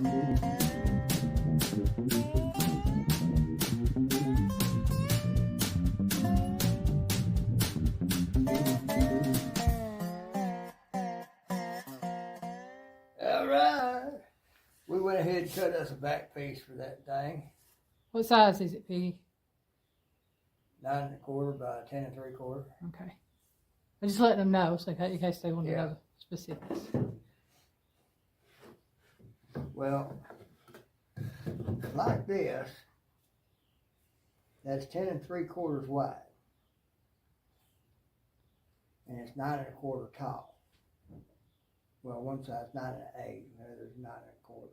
Alright. We went ahead and cut us a back piece for that thing. What size is it, Piggy? 9 1/4 by 10 3/4. Okay. I just letting them know, so in case they want to know the specifics. Well, like this, that's 10 3/4 wide. And it's 9 1/4 tall. Well, one side's 9 1/8, the other's 9 1/4.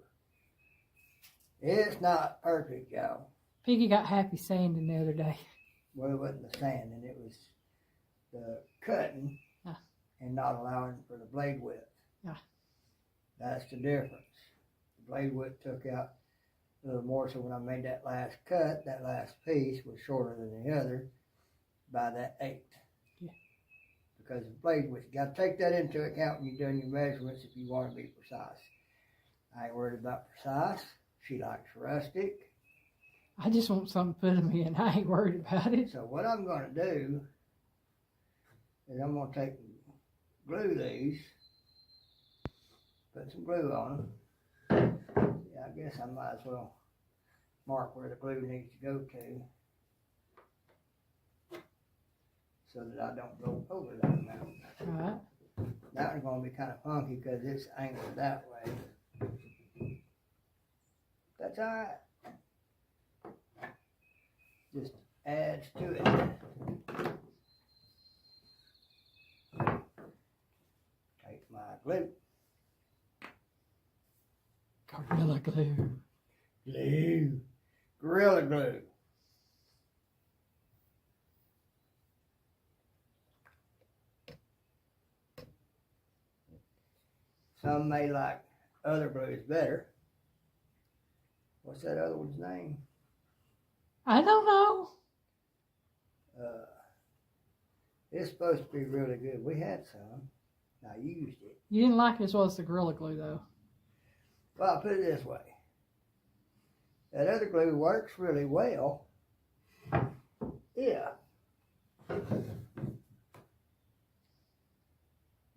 It's not perfect, y'all. Piggy got happy sanding the other day. Well, it wasn't the sanding, it was the cutting and not allowing for the blade width. Yeah. That's the difference. The blade width took out a little more, so when I made that last cut, that last piece was shorter than the other by that 8. Yeah. Because the blade width, you got to take that into account when you're doing your measurements if you want to be precise. I ain't worried about precise. She likes rustic. I just want something to put them in. I ain't worried about it. So what I'm going to do is I'm going to take and glue these, put some glue on them. Yeah, I guess I might as well mark where the glue needs to go to so that I don't go over that amount. All right. That one's going to be kind of funky because it's angled that way. That's all right. Just adds to it. Take my glue. Gorilla glue. Glue. Gorilla glue. Some may like other glues better. What's that other one's name? I don't know. It's supposed to be really good. We had some. I used it. You didn't like it as well as the Gorilla Glue, though. Well, I'll put it this way. That other glue works really well. Yeah.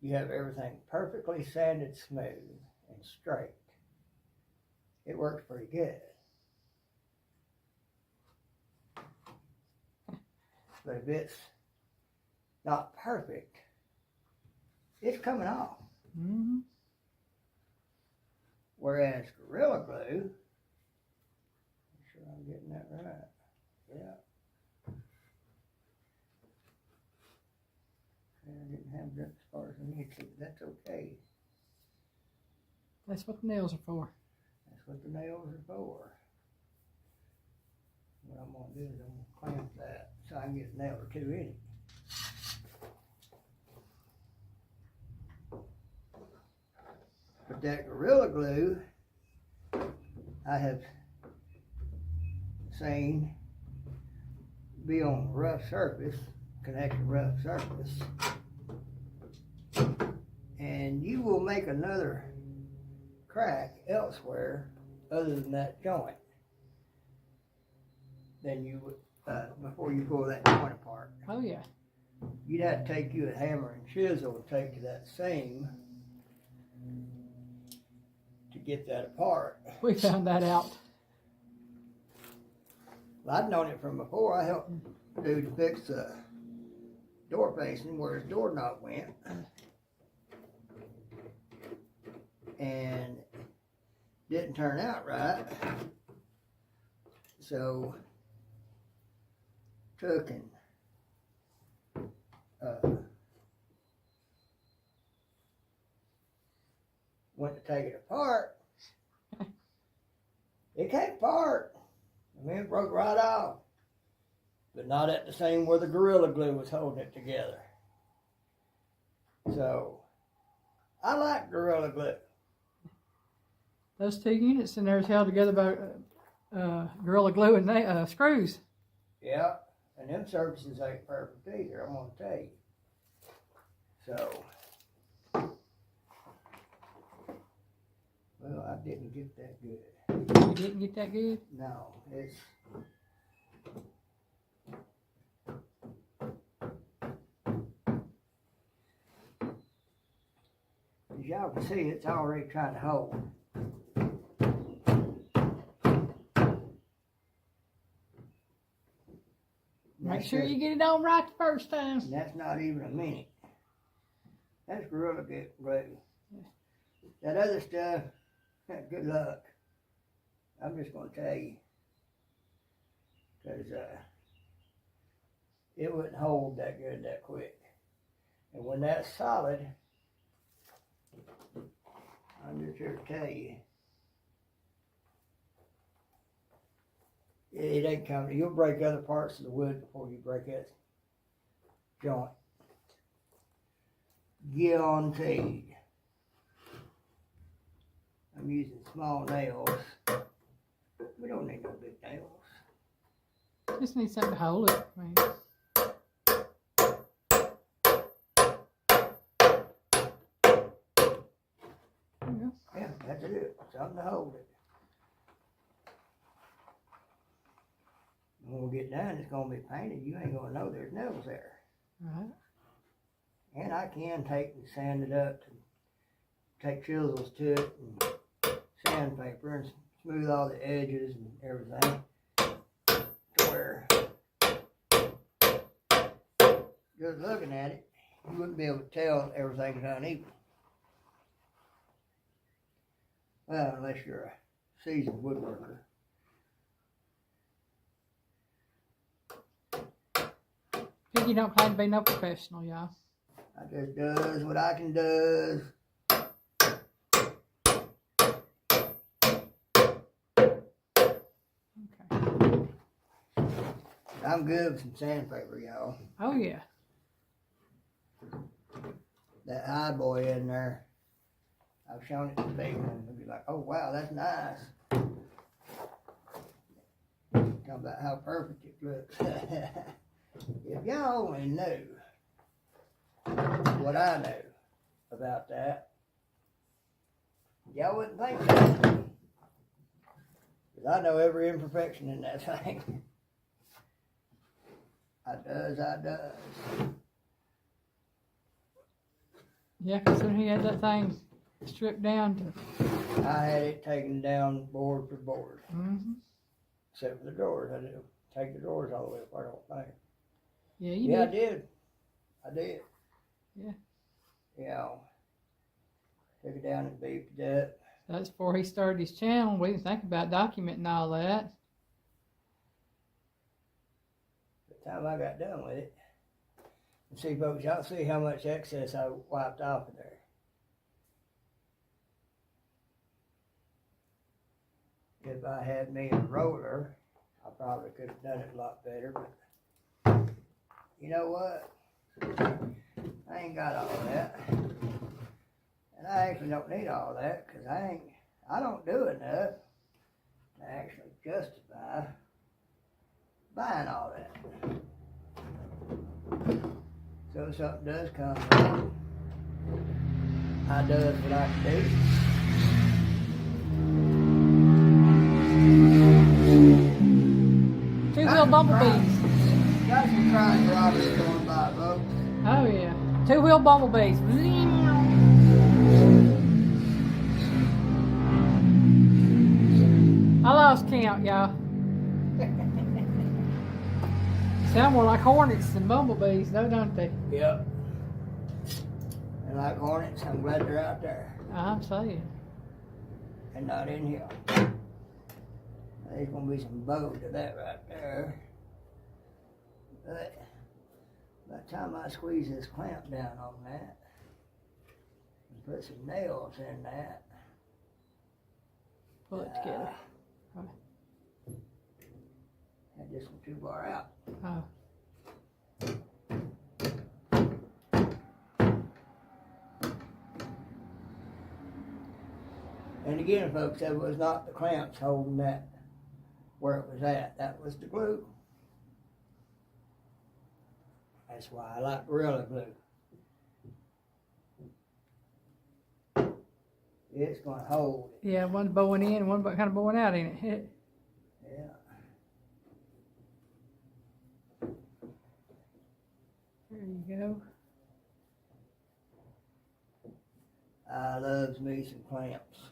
You have everything perfectly sanded smooth and straight. It works pretty good. But if it's not perfect, it's coming off. Mm-hmm. Whereas Gorilla Glue, make sure I'm getting that right. Yeah. I didn't have that as far as I need to, but that's okay. That's what the nails are for. That's what the nails are for. What I'm going to do is I'm going to clamp that so I can get a nail or two in it. But that Gorilla Glue, I have seen be on a rough surface, connect a rough surface, and you will make another crack elsewhere other than that joint than you would before you pull that joint apart. Oh, yeah. You'd have to take you a hammer and chisel and take to that seam to get that apart. We found that out. Well, I'd known it from before. I helped dude fix the door facing where his doorknob went. And didn't turn out right. So took and went to take it apart. It came apart. I mean, it broke right off. But not at the same where the Gorilla Glue was holding it together. So, I like Gorilla Glue. Those two units in there is held together by Gorilla Glue and screws. Yeah, and them surfaces ain't perfect either, I'm going to tell you. So, well, didn't get that good. You didn't get that good? No, it's. As y'all can see, it's already trying to hold. Make sure you get it on right the first time. And that's not even a minute. That's really good glue. That other stuff, good luck. I'm just going to tell you. Because it wouldn't hold that good that quick. And when that's solid, I'm just here to tell you. It ain't coming. You'll break other parts of the wood before you break that joint. Guaranteed. I'm using small nails. We don't need no big nails. Just need something to hold it. Man. Yeah, that's it. Something to hold it. When we get done, it's going to be painted. You ain't going to know there's nails there. Right. And I can take and sand it up, and take chisels to it, and sandpaper, and smooth all the edges and everything. To where, just looking at it, you wouldn't be able to tell everything's uneven. Well, unless you're a seasoned woodworker. Piggy don't claim to be no professional, y'all. I just does what I can do. Okay. I'm good with some sandpaper, y'all. Oh, yeah. That high boy in there, I've shown it to people, and they'll be like, oh, wow, that's nice. Talk about how perfect it looks. If y'all only knew what I know about that, y'all wouldn't think that. Because I know every imperfection in that thing. I does. Yeah, because when he had that thing stripped down to... I had it taken down board for board. Mm-hmm. Except for the drawers. I didn't take the drawers all the way apart, I don't think. Yeah, you Yeah, did. I did. Yeah. Yeah. Took it down and beefed it up. That's before he started his channel. We didn't think about documenting all that. By the time I got done with it. And see, folks, y'all see how much excess I wiped off of there. If I had me a roller, I probably could have done it a lot better, but you know what? I ain't got all that. And I actually don't need all that, because I don't do enough to actually justify buying all that. So if something does come along, I does what I can do. Two-wheel bumblebees. Got some crime robbers going by, folks. Oh, yeah. Two-wheel bumblebees. I lost count, y'all. Sound more like hornets than bumblebees, though, don't they? Yep. And like hornets, I'm glad they're out there I'm saying. and not in here. There's gonna be some bow to that right there. But by the time I squeeze this clamp down on that and put some nails in that, Pull it together. had this one too far out. Oh. And again, folks, that was not the clamps holding that where it was at. That was the glue. That's why I like Gorilla Glue. It's gonna hold it. Yeah, one's bowing in, one kind of bowing out, ain't it? Yeah. There you go. I loves me some clamps.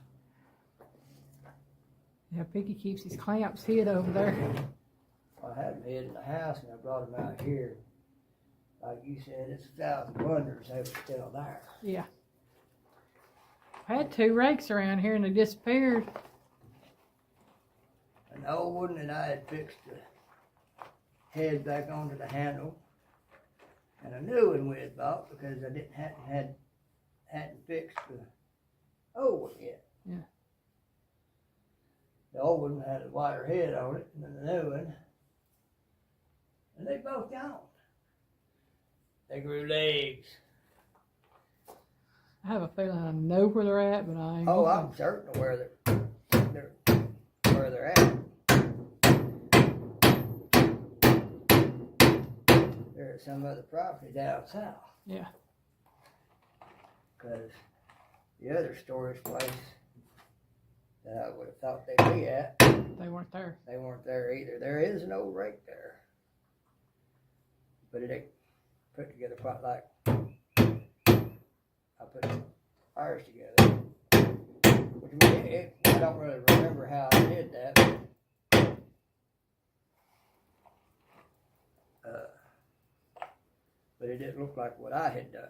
Yeah, Piggy keeps his clamps hid over there. I had them hid in the house and I brought them out here. Like you said, it's 1,000 wonders they were still there. Yeah. I had 2 rakes around here and they disappeared. An old one that I had fixed the head back onto the handle, and a new one we had bought because I hadn't fixed the old one yet. Yeah. The old one had a wider head on it, and then the new one, and they both gone. They grew legs. I have a feeling I know where they're at, but I ain't. Oh, I'm certain of where they're at. They're at some other property down south. Yeah. Because the other storage place that I would have thought they'd be at, They weren't there. they weren't there either. There is an old rake there, but it ain't put together quite like I put ours together. Which I don't really remember how I did that. But it didn't look like what I had done.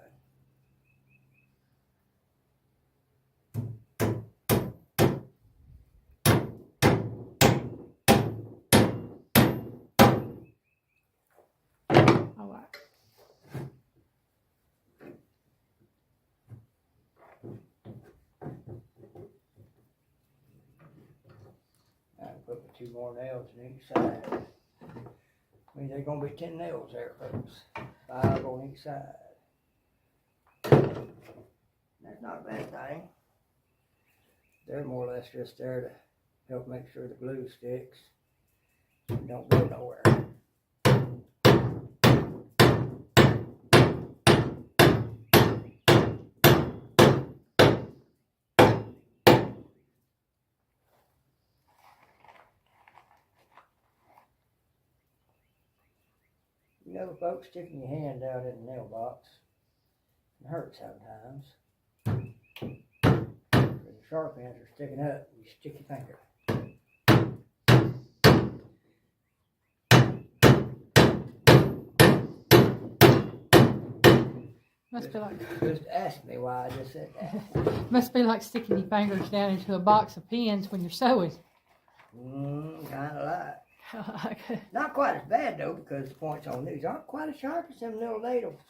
All right. I put my 2 more nails in each side. I mean, there's gonna be 10 nails there, folks. 5 on each side. That's not a bad thing. They're more or less just there to help make sure the glue sticks and don't go nowhere. You know, folks, sticking your hand out in the nail box can hurt sometimes. When the sharp ends are sticking up, you stick your finger. Must be like Just ask me why I just said that. must be like sticking your fingers down into a box of pins when you're sewing. Kind of like. Not quite as bad though, because the points on these aren't quite as sharp as them little needles.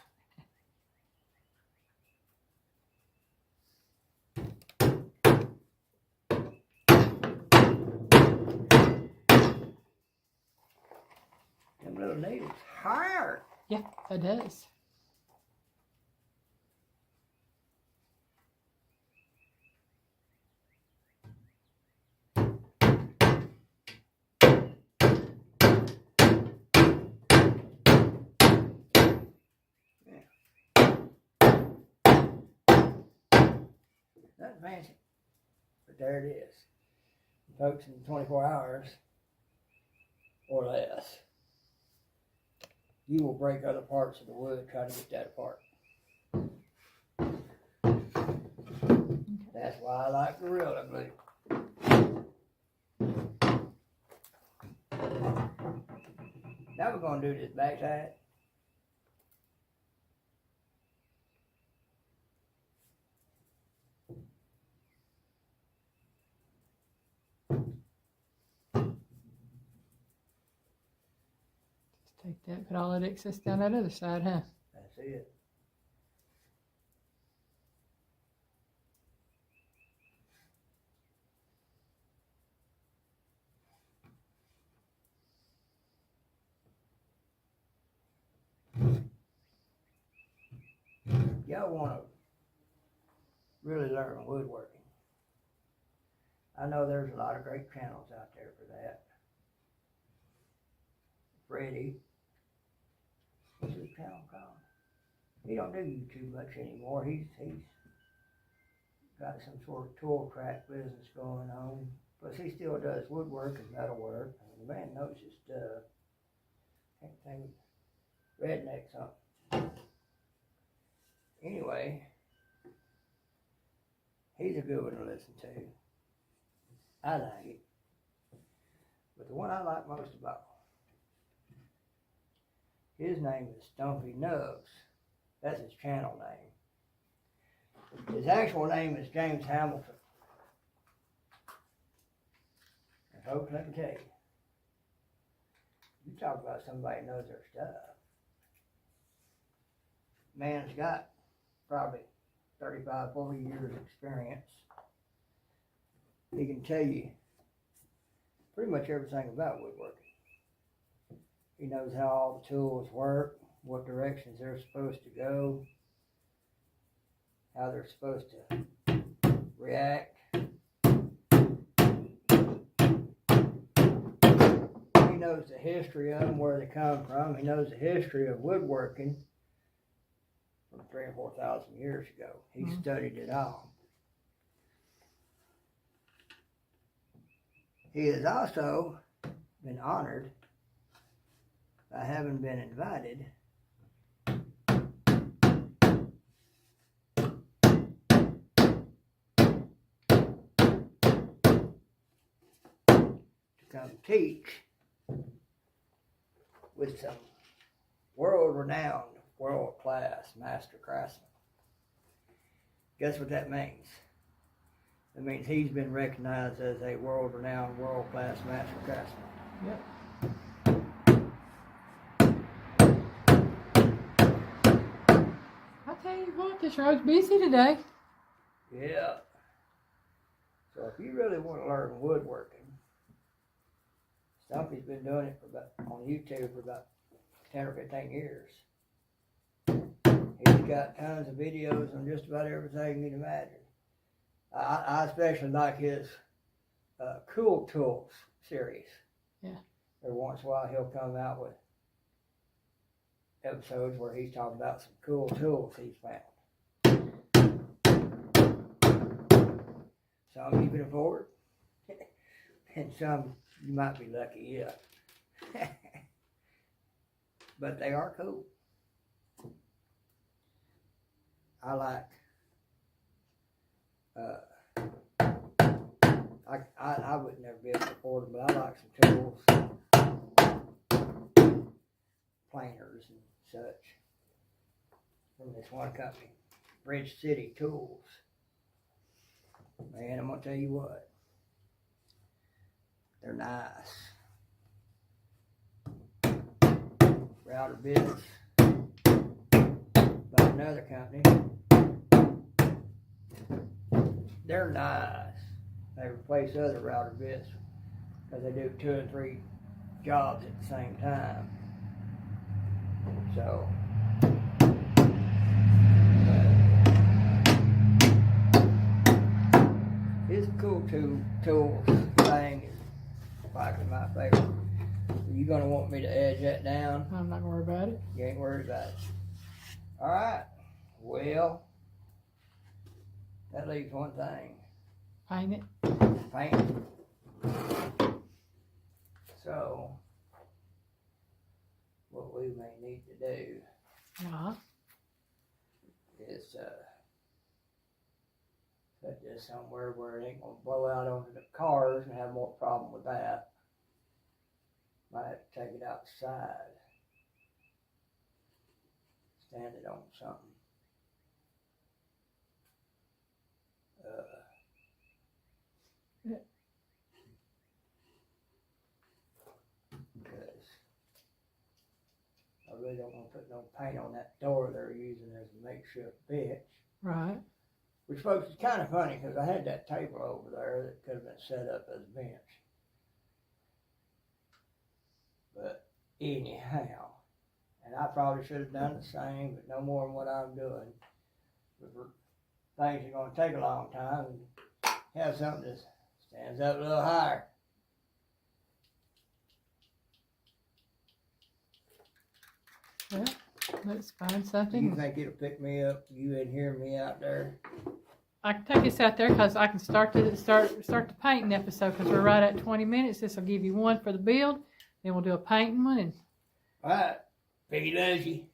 Them little needles hard. Yeah, it does. Nothing fancy, but there it is. Folks, in 24 hours or less, you will break other parts of the wood trying to get that apart. That's why I like Gorilla Glue. Now we're going to do this backside. Take that, put all that excess down that other side, huh? That's it. Y'all want to really learn woodworking. I know there's a lot of great channels out there for that. Freddie, what's his channel called? He don't do YouTube much anymore. He's got some sort of tool track business going on. Plus he still does woodwork and metalwork. I mean, the man knows his stuff. Can't think of redneck something. Anyway, he's a good one to listen to. I like it. But the one I like most about his name is Stumpy Nubs. That's his channel name. His actual name is James Hamilton. And folks, let me tell you, you talk about somebody who knows their stuff. Man's got probably 35, 40 years experience. He can tell you pretty much everything about woodworking. He knows how all the tools work, what directions they're supposed to go, how they're supposed to react. He knows the history of them, where they come from. He knows the history of woodworking from 3,000 or 4,000 years ago. He studied it all. He has also been honored by having been invited to come teach with some world-renowned, world-class master craftsmen. Guess what that means? It means he's been recognized as a world-renowned, world-class master craftsman. Yep. I tell you what, this road's busy today. Yeah. So if you really want to learn woodworking, Stumpy's been doing it on YouTube for about 10 or 15 years. He's got tons of videos on just about everything you can imagine. I especially like his Cool Tools series. Yeah. Every once in a while he'll come out with episodes where he's talking about some cool tools he's found. Some you can afford, and some you might be lucky, yeah. But they are cool. I like I would never be able to afford them, but I like some tools, planers and such, from this one company, Bridge City Tools. Man, I'm gonna tell you what, they're nice. Router bits by another company. They're nice. They replace other router bits because they do 2 and 3 jobs at the same time. So, his cool tools thing is likely my favorite. Are you gonna want me to edge that down? I'm not gonna worry about it. You ain't worried about it. All right. Well, that leaves one thing. Paint it. Paint. So, what we may need to do Yeah. is put this somewhere where it ain't gonna blow out onto the cars and have more problem with that. Might have to take it outside. Stand it on something. Because I really don't want to put no paint on that door they're using as a makeshift bench. Right. Which, folks, is kind of funny because I had that table over there that could have been set up as a bench. But anyhow, and I probably should have done the same, but no more than what I'm doing. But for things are going to take a long time, and have something that stands up a little higher. Well, let's find Do something. you think it'll pick me up? You in hearing me out there? I can take this out there because I can start the painting episode because we're right at 20 minutes. This will give you one for the build. Then we'll do a painting one. And All right. Piggy loves you.